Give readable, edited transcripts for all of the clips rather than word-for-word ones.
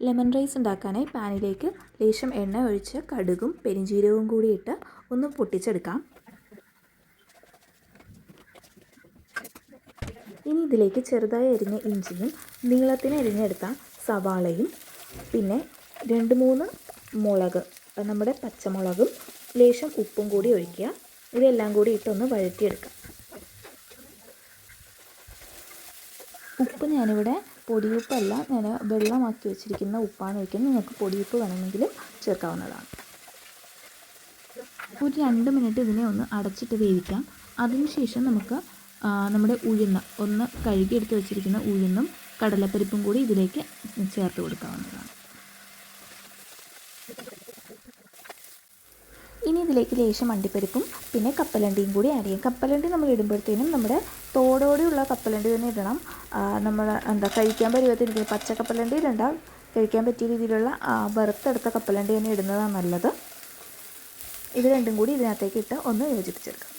Lemon rice ഉണ്ടാക്കാനായി പാനിലേക്ക് ലേശം എണ്ണ ഒഴിച്ച് കടുകും പെരിഞ്ജീരകവും കൂടി ഇട്ട് ഒന്ന് പൊട്ടിച്ചെടുക്കാം. ഇനി ഇതിലേക്ക് ചെറുതായി അരിഞ്ഞ ഇഞ്ചിയും നീളത്തിന് അരിഞ്ഞെടുത്ത സവാളയും പിന്നെ 2-3 മുളക്, നമ്മുടെ പച്ചമുളകും ലേശം ഉപ്പും കൂടി ഒഴിക്കുക. ഇതെല്ലാം കൂടി ഇട്ടൊന്ന് വഴറ്റിയെടുക്കാം. ഉപ്പ് ഞാനിവിടെ പൊടിയുപ്പല്ല, ഞാൻ വെള്ളമാക്കി വെച്ചിരിക്കുന്ന ഉപ്പാണ് ഒഴിക്കുന്നത്. നിങ്ങൾക്ക് പൊടിയുപ്പ് വേണമെങ്കിൽ ചേർക്കാവുന്നതാണ്. ഒരു 2 മിനിറ്റ് ഇതിനെ ഒന്ന് അടച്ചിട്ട് വേവിക്കാം. അതിനുശേഷം നമുക്ക് നമ്മുടെ ഉഴുന്ന് ഒന്ന് കഴുകിയെടുത്ത് വെച്ചിരിക്കുന്ന ഉഴുന്നും കടലപ്പരിപ്പും കൂടി ഇതിലേക്ക് ചേർത്ത് കൊടുക്കാവുന്നതാണ്. ഇനി ഇതിലേക്ക് ലേശം അണ്ടിപ്പരിപ്പും പിന്നെ കപ്പലണ്ടിയും കൂടി ആഡ് ചെയ്യും. കപ്പലണ്ടി നമ്മൾ ഇടുമ്പോഴത്തേനും നമ്മുടെ തോടോടെയുള്ള കപ്പലണ്ടി തന്നെ ഇടണം. നമ്മൾ കഴിക്കാൻ പരുവത്തിരിക്കുന്ന പച്ച കപ്പലണ്ടി ഇടണ്ട, കഴിക്കാൻ പറ്റിയ രീതിയിലുള്ള വറുത്തെടുത്ത കപ്പലണ്ടി തന്നെ ഇടുന്നതാണ് നല്ലത്. ഇത് രണ്ടും കൂടി ഇതിനകത്തേക്ക് ഇട്ട് ഒന്ന് യോജിപ്പിച്ചെടുക്കാം.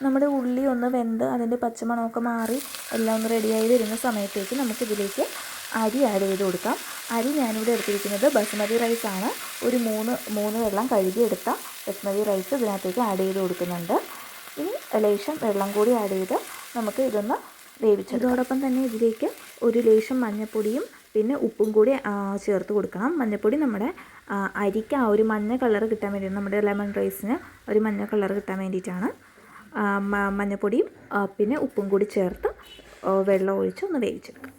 നമ്മുടെ ഉള്ളി ഒന്ന് വെന്ത് അതിൻ്റെ പച്ചമണമൊക്കെ മാറി എല്ലാം ഒന്ന് റെഡിയായി വരുന്ന സമയത്തേക്ക് നമുക്കിതിലേക്ക് അരി ആഡ് ചെയ്ത് കൊടുക്കാം. അരി ഞാനിവിടെ എടുത്തിരിക്കുന്നത് ബസുമതി റൈസാണ്. ഒരു 3 വെള്ളം കഴുകിയെടുത്ത ബസുമതി റൈസ് ഇതിനകത്തേക്ക് ആഡ് ചെയ്ത് കൊടുക്കുന്നുണ്ട്. ഇനി ലേശം വെള്ളം കൂടി ആഡ് ചെയ്ത് നമുക്ക് ഇതൊന്ന് വേവിച്ചെടുക്കാം. ഇതോടൊപ്പം തന്നെ ഇതിലേക്ക് ഒരു ലേശം മഞ്ഞൾപ്പൊടിയും പിന്നെ ഉപ്പും കൂടി ചേർത്ത് കൊടുക്കണം. മഞ്ഞൾപ്പൊടി നമ്മുടെ അരിക്ക് ആ ഒരു മഞ്ഞ കളർ കിട്ടാൻ വേണ്ടി, നമ്മുടെ ലെമൺ റൈസിന് ഒരു മഞ്ഞ കളർ കിട്ടാൻ വേണ്ടിയിട്ടാണ് മഞ്ഞൾപ്പൊടിയും പിന്നെ ഉപ്പും കൂടി ചേർത്ത് വെള്ളം ഒഴിച്ച് ഒന്ന് വേവിച്ചെടുക്കാം.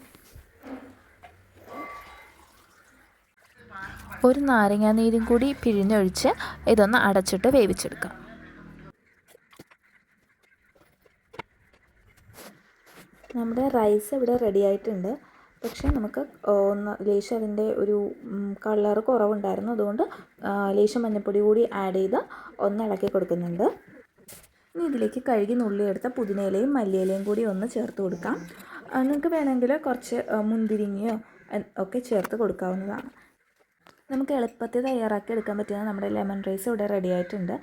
ഒരു നാരങ്ങാനീരും കൂടി പിഴിഞ്ഞൊഴിച്ച് ഇതൊന്ന് അടച്ചിട്ട് വേവിച്ചെടുക്കാം. നമ്മുടെ റൈസ് ഇവിടെ റെഡി ആയിട്ടുണ്ട്. പക്ഷേ നമുക്ക് ലേശം അതിൻ്റെ ഒരു കളർ കുറവുണ്ടായിരുന്നു. അതുകൊണ്ട് ലേശം മഞ്ഞൾപ്പൊടി കൂടി ആഡ് ചെയ്ത് ഒന്ന് ഇളക്കി കൊടുക്കുന്നുണ്ട്. ഇനി ഇതിലേക്ക് കഴുകി നുള്ളിയെടുത്ത പുതിനയിലയും മല്ലിയിലയും കൂടി ഒന്ന് ചേർത്ത് കൊടുക്കാം. നിങ്ങൾക്ക് വേണമെങ്കിൽ കുറച്ച് മുന്തിരിങ്ങയോ ഒക്കെ ചേർത്ത് കൊടുക്കാവുന്നതാണ്. നമുക്ക് എളുപ്പത്തിൽ തയ്യാറാക്കി എടുക്കാൻ പറ്റുന്ന നമ്മുടെ ലെമൺ റൈസ് ഇവിടെ റെഡി ആയിട്ടുണ്ട്.